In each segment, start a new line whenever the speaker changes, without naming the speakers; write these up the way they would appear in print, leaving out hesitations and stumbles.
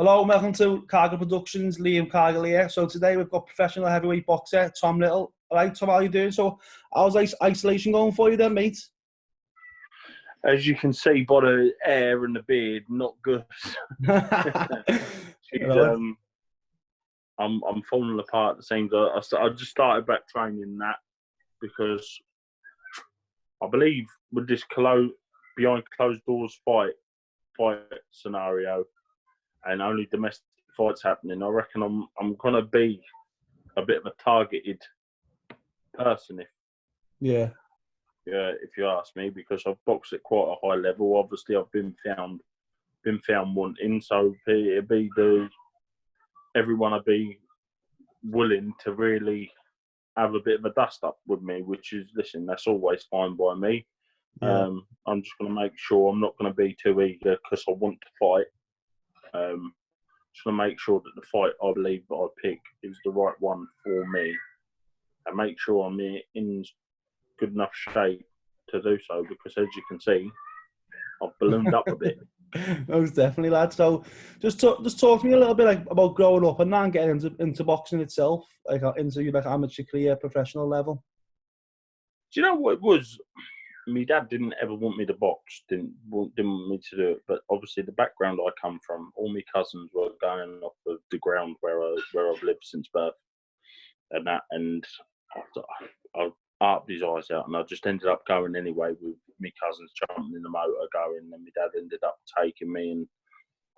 Hello, and welcome to Cargill Productions, Liam Cargill here. So today we've got professional heavyweight boxer, Tom Little. All right, Tom, how you doing? So how's isolation going for you then, mate?
As you can see by the hair and the beard, not good. I'm falling apart. It seems I just started back training that because I believe with this behind closed doors fight scenario and only domestic fights happening, I reckon I'm gonna be a bit of a targeted person if you ask me, because I've boxed at quite a high level. Obviously, I've been found wanting, so everyone would be willing to really have a bit of a dust up with me, which is, listen, that's always fine by me. Yeah. I'm just going to make sure I'm not going to be too eager because I want to fight. Just going to make sure that the fight I believe that I pick is the right one for me, and make sure I'm in good enough shape to do so, because as you can see, I've ballooned up a bit.
Most definitely, lad. So just talk to me a little bit about growing up and then getting into boxing itself, into your amateur career, professional level.
Do you know what it was? My dad didn't ever want me to box, didn't want me to do it, but obviously the background I come from, all my cousins were going off of the ground where I've lived since birth, and I arped his eyes out, and I just ended up going anyway with my cousins jumping in the motor going, and my dad ended up taking me, and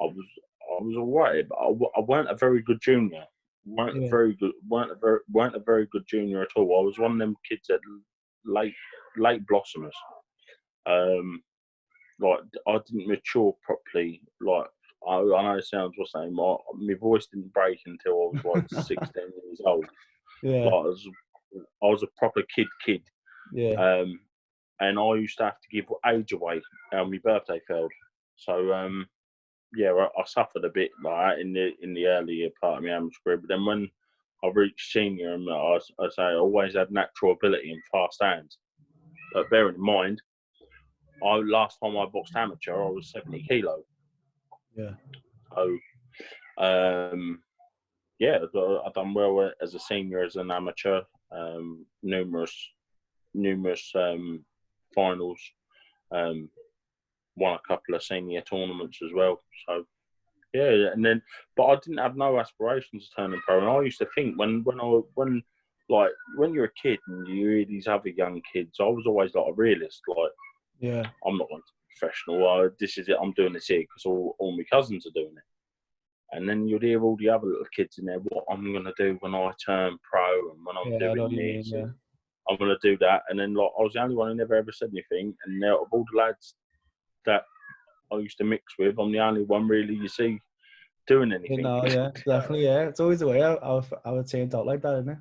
I was all right, but I weren't a very good junior. weren't a very good junior at all. I was one of them kids that late blossomers. Like I didn't mature properly. Like I know it sounds the same. My voice didn't break until I was like 16 years old.
Yeah.
Like I was a proper kid.
Yeah.
And I used to have to give age away when my birthday failed. So yeah, I suffered a bit like that in the earlier part of my amateur career. But then when I reached senior, and I always had natural ability and fast hands. But bearing in mind, last time I boxed amateur, I was 70 kilo.
Yeah.
So yeah, I've done well as a senior, as an amateur. Numerous finals. Won a couple of senior tournaments as well. So yeah, but I didn't have no aspirations of turning pro. And I used to think when you're a kid and you hear these other young kids, I was always like a realist. Like,
yeah,
I'm not going to be professional. This is it. I'm doing this here because all my cousins are doing it. And then you'd hear all the other little kids in there, what I'm going to do when I turn pro and when I'm doing this. I'm going to do that. And then like I was the only one who never ever said anything. And now of all the lads that I used to mix with, I'm the only one really you see doing anything.
Yeah, definitely, yeah. It's always the way I would say it out like that, isn't it?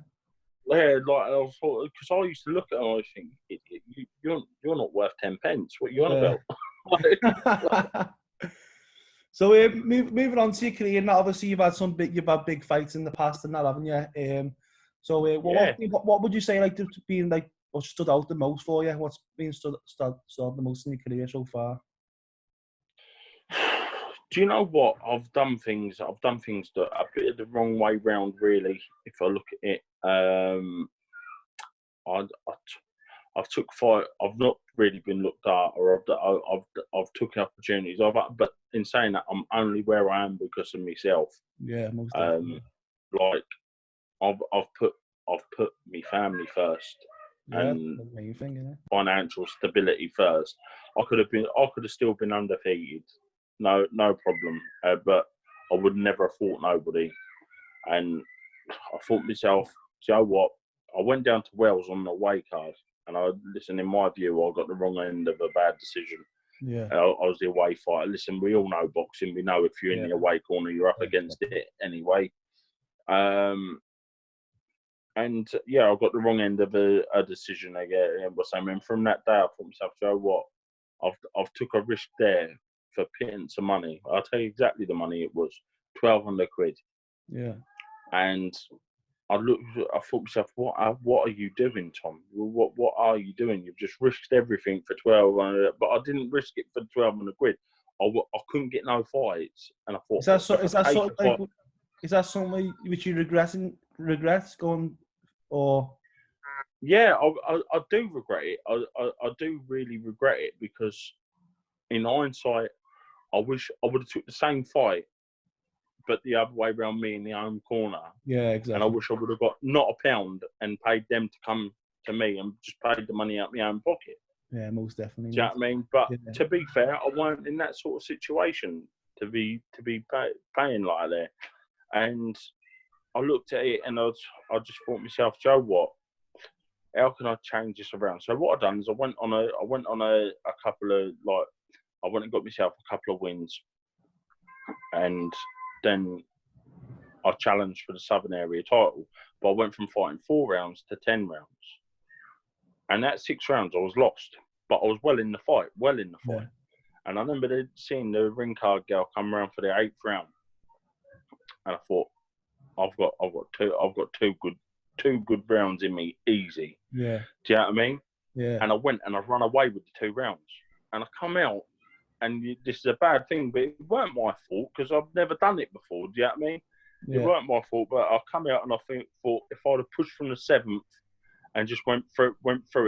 Yeah, like I was, because I used to look at it and I think, you're not worth 10 pence. What are you on about?
So moving on to your career, now obviously you've had big fights in the past and that, haven't you? So what would you say like to being like what stood out the most for you? What's been stood the most in your career so far?
Do you know what? I've done things that are a bit of the wrong way round, really. If I look at it, I've took fight. I've not really been looked at, or I've took opportunities. But in saying that, I'm only where I am because of myself.
Yeah, most definitely.
Like I've put my family first, and
the main thing, isn't it?
Financial stability first. I could have still been undefeated. No problem. But I would never have fought nobody. And I thought myself, you know what? I went down to Wales on the away card, and in my view, I got the wrong end of a bad decision.
Yeah.
I was the away fighter. Listen, we all know boxing. We know if you're in the away corner, you're up against it anyway. And yeah, I got the wrong end of a decision. And from that day, I thought myself, you know what? I've took a risk there for pittance of money. I'll tell you exactly the money it was, 1,200 quid.
Yeah.
And I thought myself, what are you doing, Tom? What are you doing? You've just risked everything for 1,200, but I didn't risk it for 1,200 quid. I couldn't get no fights, and I thought,
is that something which you regret going, or?
Yeah, I do regret it. I do really regret it, because in hindsight, I wish I would have took the same fight, but the other way around, me in the home corner.
Yeah, exactly.
And I wish I would have got not a pound and paid them to come to me and just paid the money out of my own pocket.
Yeah, most definitely.
Do you know what I mean? But to be fair, I weren't in that sort of situation to be paying like that. And I looked at it and I just thought to myself, Joe, what? How can I change this around? So what I done is I went on a couple of, like, I went and got myself a couple of wins, and then I challenged for the Southern Area title. But I went from fighting 4 rounds to 10 rounds, and that 6 rounds I was lost, but I was well in the fight. Yeah. And I remember seeing the ring card girl come around for the 8th round, and I thought, I've got two good rounds in me, easy.
Yeah.
Do you know what I mean?
Yeah.
And I went and I run away with the 2 rounds, and I come out, and this is a bad thing, but it weren't my fault, because I've never done it before. Do you know what I mean? Yeah. It weren't my fault, but I come out and I thought if I'd have pushed from the 7th and just went through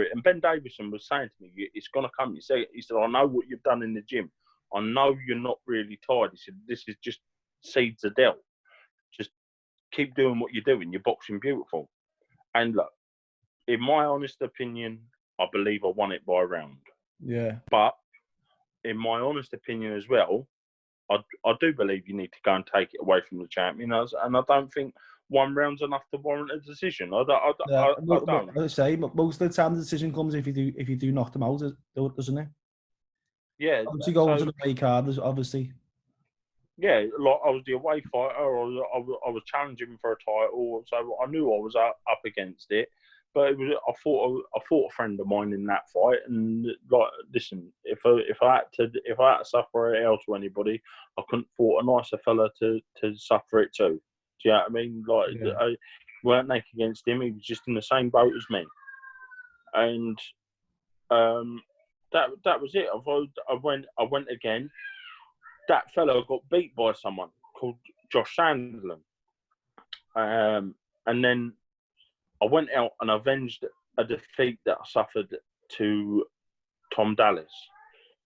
it. And Ben Davison was saying to me, "It's gonna come." He said, "I know what you've done in the gym. I know you're not really tired." He said, "This is just seeds are dealt. Just keep doing what you're doing. You're boxing beautiful." And look, in my honest opinion, I believe I won it by a round.
Yeah.
But in my honest opinion as well, I do believe you need to go and take it away from the champion. And I don't think 1 round's enough to warrant a decision. I don't.
I say, most of the time the decision comes if you do knock them out, doesn't it?
Yeah.
Obviously going to the away card, obviously.
Yeah, like I was the away fighter, I was challenging for a title, so I knew I was up against it. But it was, I fought a friend of mine in that fight, and like, listen, if I had to suffer it else to anybody, I couldn't fought a nicer fella to suffer it too. Do you know what I mean? Like, yeah. I weren't naked against him; he was just in the same boat as me. And that was it. I went again. That fellow got beat by someone called Josh Sandlin. And then I went out and avenged a defeat that I suffered to Tom Dallas.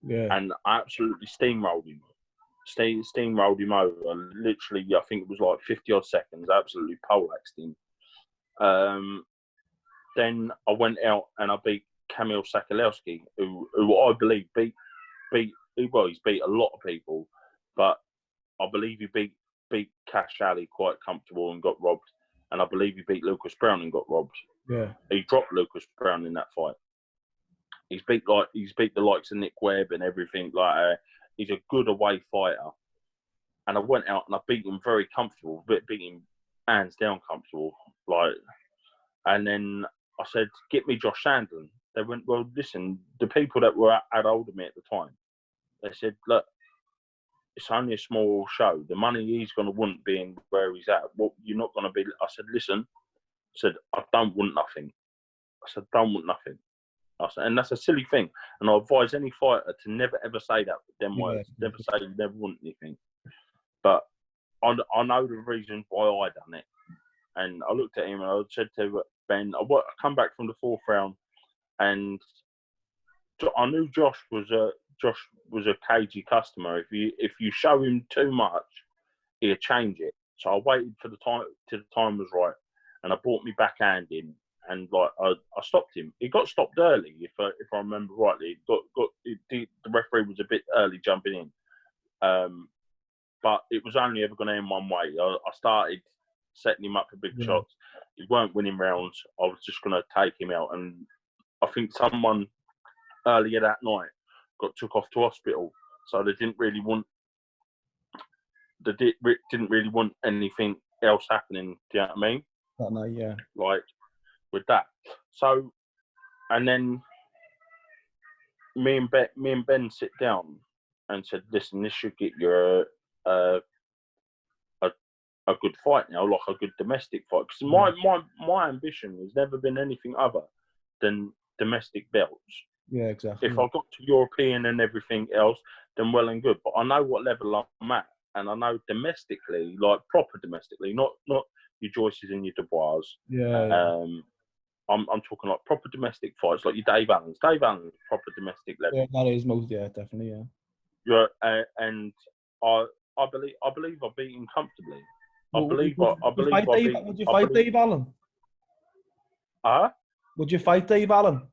Yeah.
And I absolutely steamrolled him. Steamrolled him over. Literally, I think it was like 50-odd seconds. Absolutely poleaxed him. Then I went out and I beat Kamil Sakalowski, who I believe he's beat a lot of people, but I believe he beat Cash Ali quite comfortable and got robbed, and I believe he beat Lucas Brown and got robbed.
Yeah,
he dropped Lucas Brown in that fight. He's beat the likes of Nick Webb and everything. He's a good away fighter, and I went out and I beat him very comfortable, beat him hands down comfortable. And then I said, "Get me Josh Sandlin." They went, "Well, listen, the people that were at older me at the time, they said, look, it's only a small show. The money he's going to want being where he's at, what you're not going to be." I said, "Listen," I said, "I don't want nothing." I said, "Don't want nothing." I said, and that's a silly thing. And I advise any fighter to never, ever say that with them words. Never say you never want anything. But I know the reason why I done it. And I looked at him and I said to Ben, I come back from the 4th round, and I knew Josh was a cagey customer. If you show him too much, he'll change it. So I waited for the time till the time was right, and I brought me backhand in, and I stopped him. He got stopped early, if I remember rightly. The referee was a bit early jumping in, but it was only ever going to end one way. I started setting him up for big shots. He weren't winning rounds. I was just going to take him out, and I think someone earlier that night got took off to hospital, so they didn't really want anything else happening. Do you know what I mean?
That night, yeah.
Like with that. So, and then me and Ben sit down and said, "Listen, this should get you a good fight now, like a good domestic fight." Because my ambition has never been anything other than domestic belts.
Yeah, exactly.
If I got to European and everything else, then well and good. But I know what level I'm at, and I know domestically, like proper domestically, not your Joyces and your Dubois.
Yeah.
I'm talking like proper domestic fights, like your Dave Allen's. Dave Allen's proper domestic level.
Yeah, that is most. Yeah, definitely. Yeah.
Yeah, and I believe I beat him comfortably.
Would you fight Dave Allan? Would you fight Dave Allan?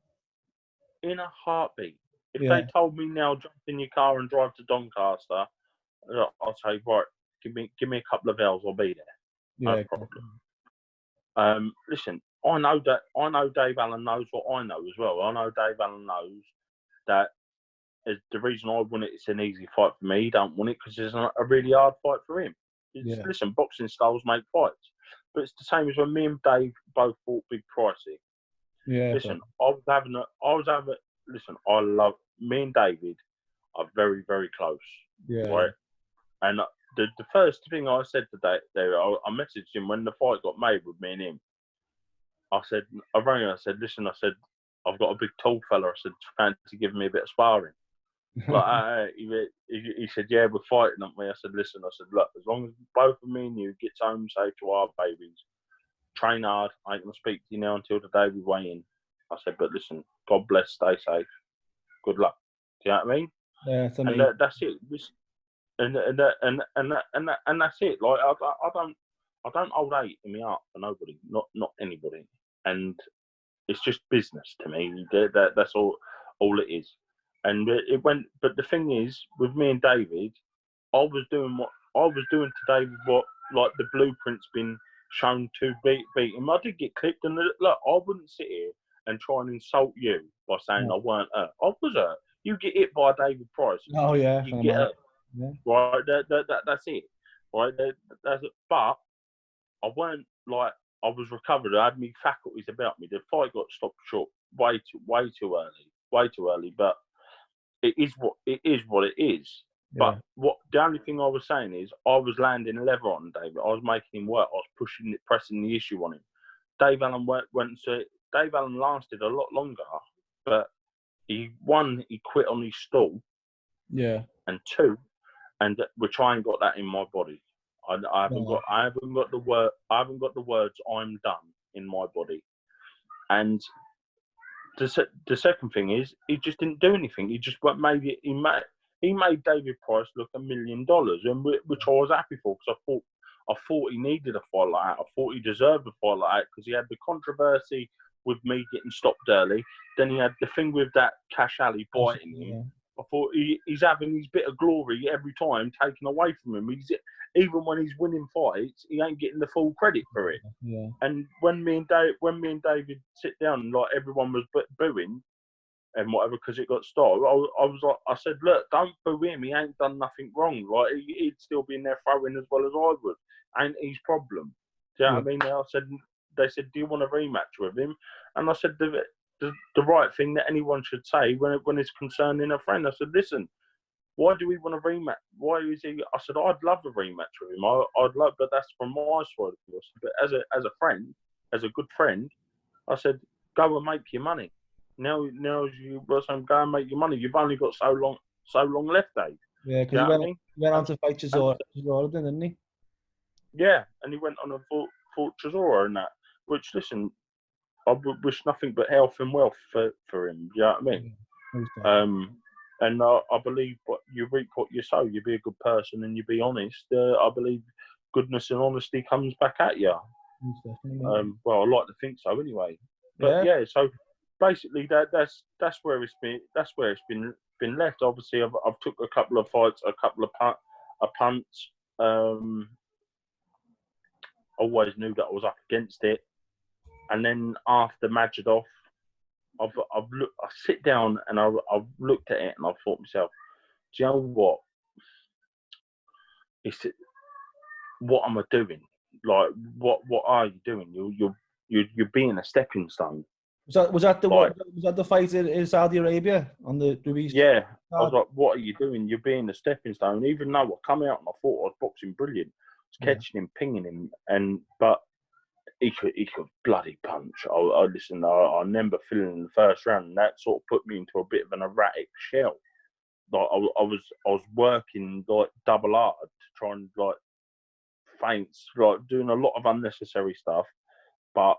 In a heartbeat. If
Yeah.
they told me now, jump in your car and drive to Doncaster, I'll say, right, give me a couple of hours, I'll be there.
Yeah.
No problem. Listen, I know Dave Allan knows what I know as well. I know Dave Allan knows that the reason I won it's an easy fight for me. He don't want it because it's a really hard fight for him. Listen, boxing styles make fights, but it's the same as when me and Dave both fought Big Pricey.
Yeah.
Listen, listen, I love me and David are very, very close.
Yeah.
Right, and the first thing I said to David, I messaged him when the fight got made with me and him. I rang him. I said, listen, I've got a big tall fella. I said, fancy giving me a bit of sparring. Like he said, yeah, we're fighting, aren't we? I said, listen, look, as long as both of me and you get home safe to our babies, train hard. I ain't gonna speak to you now until the day we weigh in. I said, but listen, God bless, stay safe, good luck. Do you know what I mean?
Yeah,
and that's it. And that's it. Like I don't hold hate in my heart for nobody, not anybody. And it's just business to me. That's all it is. And it went. But the thing is, with me and David, I was doing to David what like the blueprint's been shown to beat him. I did get clipped, and look, I wouldn't sit here and try and insult you by saying I weren't hurt. I was hurt. You get hit by David Price.
Oh yeah,
you get hurt.
Yeah.
Right, that's it. Right, that's it. But I weren't like I was recovered. I had my faculties about me. The fight got stopped short way too early. But it is what it is.
Yeah.
But the only thing I was saying is I was landing leather on David. I was making him work. I was pressing the issue on him. Dave Allan Dave Allan lasted a lot longer, but he quit on his stall.
Yeah.
And two, and we try and got that in my body. I haven't got the words I'm done in my body. And the second thing is he just didn't do anything. He just he made David Price look $1 million, and which I was happy for because I thought he needed a fight like that. I thought he deserved a fight like that because he had the controversy with me getting stopped early. Then he had the thing with that Cash Alley biting him.
Yeah.
I thought he's having his bit of glory every time taken away from him. Even when he's winning fights, he ain't getting the full credit for it.
Yeah.
And when me and David sit down, like everyone was booing and whatever because it got stopped, I said, look, don't boo him. He ain't done nothing wrong. Like he'd still be in there throwing as well as I would. Ain't his problem. Do you know what I mean? They said, do you want a rematch with him? And I said, the right thing that anyone should say when it's concerning a friend. I said, listen, why do we want a rematch? Why is he? I said, I'd love a rematch with him. I'd love, but that's from my side of view. But as a friend, as a good friend, I said, go and make your money. Now you go and make your money. You've only got so long left, Dave.
Yeah, because he went on to fight Chisora, didn't he?
Yeah, and he went on and fought Chisora and that. Which, listen, I wish nothing but health and wealth for him. You know what I mean?
Yeah,
and I believe what you reap what you sow. You be a good person and you be honest. I believe goodness and honesty comes back at you. Well, I like to think so anyway. But yeah, so basically that's where it's been. That's where it's been left. Obviously, I've took a couple of fights, a couple of punts. Always knew that I was up against it. And then after Majidov, I sit down and I've looked at it and I've thought to myself, do you know what? What am I doing? Like, what are you doing? You're being a stepping stone.
Was that the fight in Saudi Arabia on the Ruiz?
Yeah, I was like, what are you doing? You're being a stepping stone. Even though I come out and I thought I was boxing brilliant, I was catching him, pinging him, but he could bloody punch. I remember feeling in the first round, and that sort of put me into a bit of an erratic shell. like I was working like double hard to try and like feints, like doing a lot of unnecessary stuff. But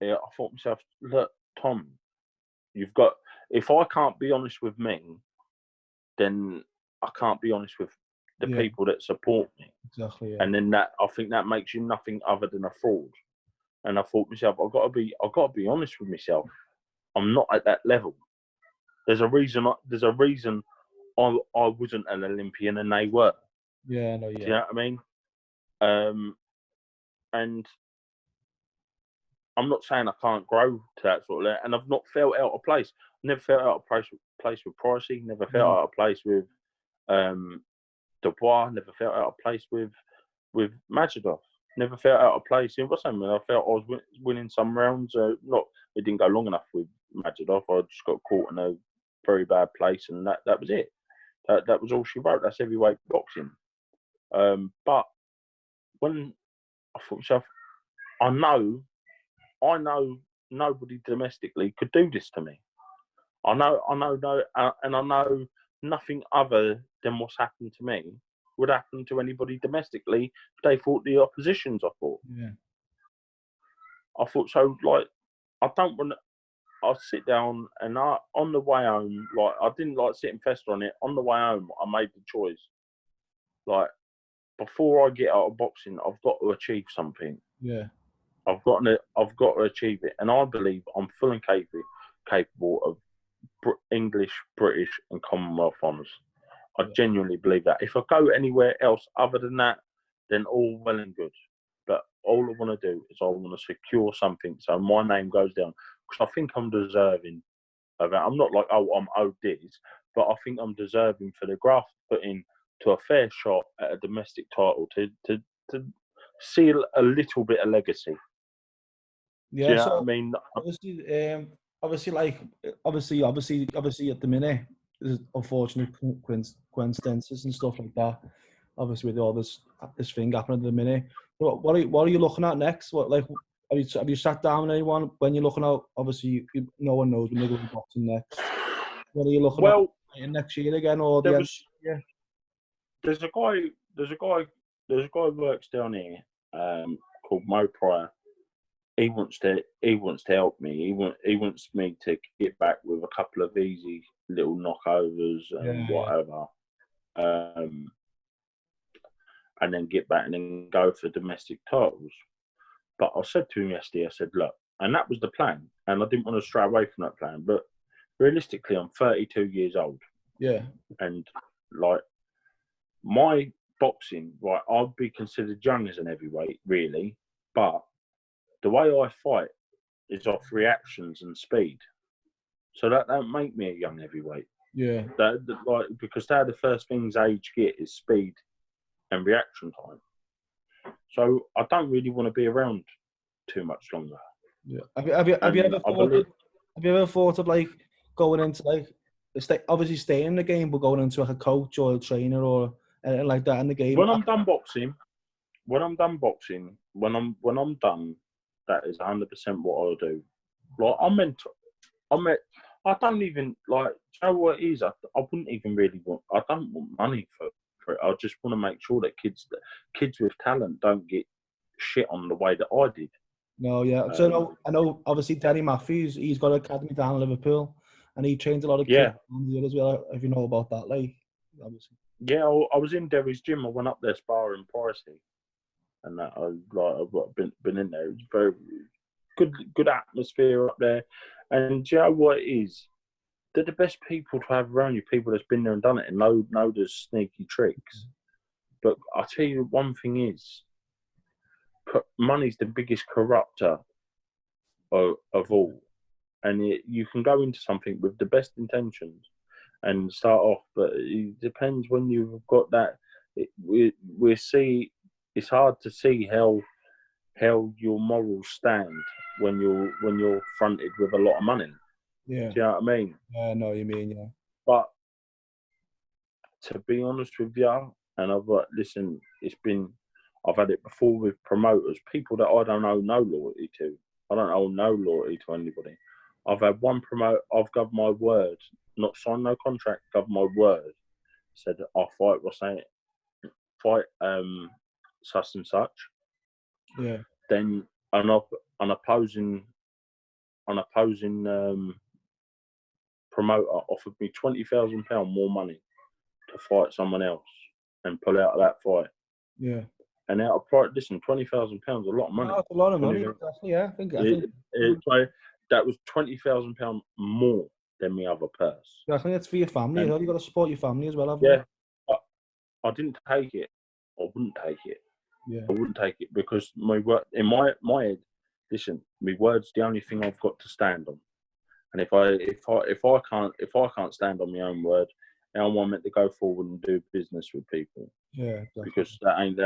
yeah, I thought to myself, look, Tom, you've got. If I can't be honest with me, then I can't be honest with the people that support me.
Exactly. Yeah.
And then I think that makes you nothing other than a fraud. And I thought to myself, I've got to be honest with myself. I'm not at that level. There's a reason. I wasn't an Olympian and they were.
Yeah, no, yeah.
Do you know what I mean? And I'm not saying I can't grow to that sort of level, and I've not felt out of place. Never felt out of place with Pricey. Never felt out of place with Dubois. Never felt out of place with Majidov. Never felt out of place in what's happening. I felt I was winning some rounds. Not it didn't go long enough with Majidov. I just got caught in a very bad place, and that was it. That was all she wrote. That's heavyweight boxing. But when I thought to myself, I know nobody domestically could do this to me. I know, and I know nothing other than what's happened to me would happen to anybody domestically if they fought the oppositions. I thought.
Yeah.
I thought so. Like, I don't want. I sit down and on the way home, like I didn't like sit and fester on it. On the way home, I made the choice. Like, before I get out of boxing, I've got to achieve something.
Yeah.
I've got to achieve it, and I believe I'm full and capable of English, British, and Commonwealth honours. I genuinely believe that. If I go anywhere else other than that, then all well and good. But all I want to do is I want to secure something so my name goes down, because I think I'm deserving of that. I'm not like, oh, I'm owed this, but I think I'm deserving for the graft put in to a fair shot at a domestic title to seal a little bit of legacy.
Yeah,
do you know
so
what I mean?
obviously at the minute there's unfortunate coincidences and stuff like that. Obviously with all this thing happening at the minute. What are you looking at next? What, like, have you sat down with anyone when you're looking out? Obviously no one knows when you're going boxing next. What are you looking at next year again, or the end? Yeah.
There's a guy who works down here called Mo Pryor. He wants to help me. He wants me to get back with a couple of easy little knockovers and whatever, and then get back and then go for domestic titles. But I said to him yesterday, I said, look, and that was the plan, and I didn't want to stray away from that plan. But realistically, I'm 32 years old.
Yeah.
And like my boxing, right, I'd be considered young as an heavyweight, really, but the way I fight is off reactions and speed. So that don't make me a young heavyweight.
Yeah.
Because they're the first things age get is speed and reaction time. So I don't really want to be around too much longer.
Yeah. Have you ever thought of like going into like obviously staying in the game, but going into like a coach or a trainer or anything like that in the game?
When I'm done boxing, when I'm done, that is 100% what I'll do. Like I don't even like. Do you know what it is? I wouldn't even really want. I don't want money for it. I just want to make sure that kids with talent don't get shit on the way that I did.
No, yeah. So I know. Obviously, Danny Matthews, he's got an academy down in Liverpool, and he trains a lot of kids as well. If you know about that, like, obviously.
Yeah, I was in Derry's gym. I went up there sparring Pricey, and that I've been in there. It's very good atmosphere up there. And do you know what it is? They're the best people to have around you. People that's been there and done it and know the sneaky tricks. But I'll tell you one thing is, money's the biggest corrupter of all. And you can go into something with the best intentions and start off, but it depends when you've got that. We see it's hard to see how your morals stand when you're fronted with a lot of money.
Yeah.
Do you know what I mean?
Yeah, I know what you mean, yeah.
But to be honest with you, and listen, I've had it before with promoters, people that I don't owe no loyalty to. I don't owe no loyalty to anybody. I've had one promoter, I've got my word not sign no contract, gave my word. Said I'll fight. What's saying? Fight such and such.
Yeah.
Then an opposing promoter offered me £20,000 more money to fight someone else and pull out of that fight.
Yeah.
And out of pride, listen, £20,000 a lot of money.
No, it's a lot of money. Exactly, yeah, I think
that was £20,000 more than my other purse.
I think it's for your family. You've got to support your family as well, haven't
you? Yeah, I didn't take it. I wouldn't take it.
Yeah.
I wouldn't take it because my word, in my head, listen, my word's the only thing I've got to stand on. And if I can't stand on my own word, how am I meant to go forward and do business with people?
Yeah, exactly.
Because that ain't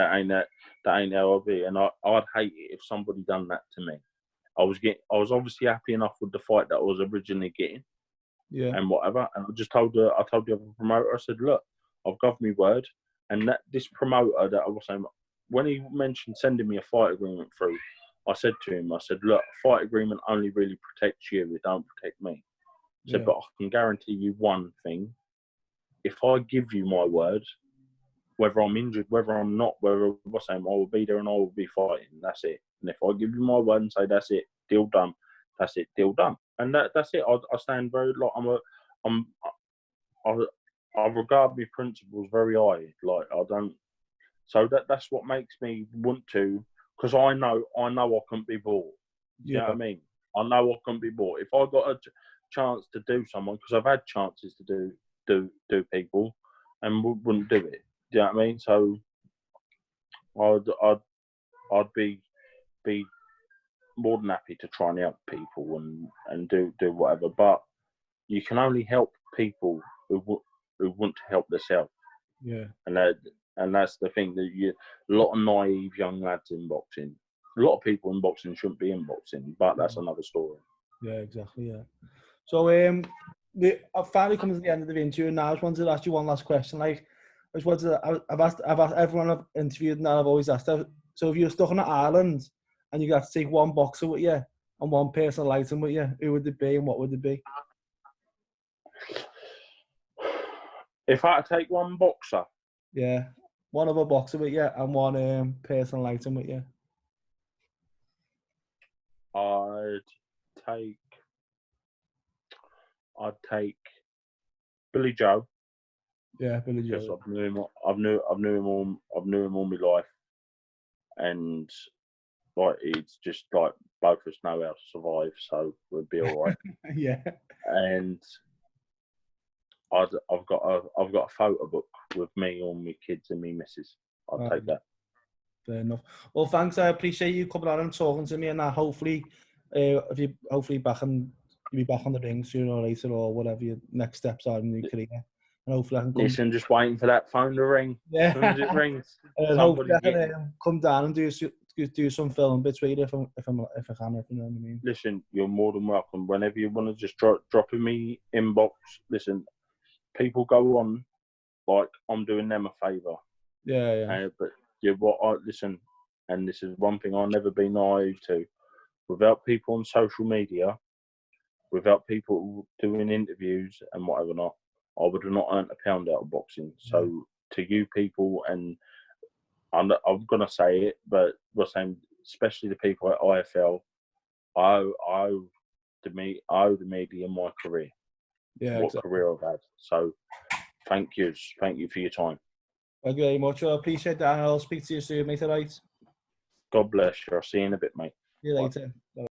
how I be. And I'd hate it if somebody done that to me. I was obviously happy enough with the fight that I was originally getting.
Yeah.
And whatever. And I told the other promoter, I said, look, I've got my word. And that this promoter that I was saying, when he mentioned sending me a fight agreement through, I said to him, I said, look, a fight agreement only really protects you. It don't protect me. I said, but I can guarantee you one thing. If I give you my word, whether I'm injured, whether I'm not, whether what's saying, I will be there and I will be fighting. That's it. And if I give you my word and say that's it, deal done. That's it, deal done. And that's it. I stand very like I regard my principles very high. Like I don't. So that's what makes me want to, because I know I couldn't be bought. You know what I mean? I know I couldn't be bought. If I got a chance to do someone, because I've had chances to do people, and wouldn't do it. Do you know what I mean? So I'd be more than happy to try and help people and do whatever. But you can only help people who want to help themselves.
Yeah.
And that's the thing, that a lot of naive young lads in boxing. A lot of people in boxing shouldn't be in boxing, but that's another story.
Yeah, exactly. Yeah. So I've finally come to the end of the interview, and now I just wanted to ask you one last question. Like, I've asked everyone I've interviewed, and I've always asked. So if you're stuck on an island and you have to take one boxer with you and one personal item with you, who would it be and what would it be?
If I had to take one boxer,
yeah, one other boxer with you and one personal item with you,
I'd take Billy Joe.
Yeah, Billy Joe.
Because I've knew him all my life, and like it's just like both of us know how to survive, so we'll be all right.
Yeah.
And I've got a photo book with me, all my kids, and me missus. I'll take that.
Fair enough. Well, thanks. I appreciate you coming on and talking to me, and hopefully, if you you'll be back on the ring sooner or later, or whatever your next steps are in your career. And hopefully I can come.
Listen, just waiting for that phone to ring.
Yeah.
As soon as it rings,
hopefully I can come down and do some film bits with you if I can, if you know what I mean.
Listen, you're more than welcome. Whenever you want to just drop in me inbox. Listen, people go on like I'm doing them a favour.
Yeah.
But listen, and this is one thing I'll never be naive to. Without people on social media, without people doing interviews and whatever not, I would have not earned a pound out of boxing. So to you people, and I'm gonna say it, but we're saying especially the people at IFL, I owe the media my career.
Yeah,
what career I've had. So thank you for your time.
Thank you very much. I appreciate that. I'll speak to you soon, mate. All right.
God bless you. I'll see you in a bit, mate.
See you later. Bye.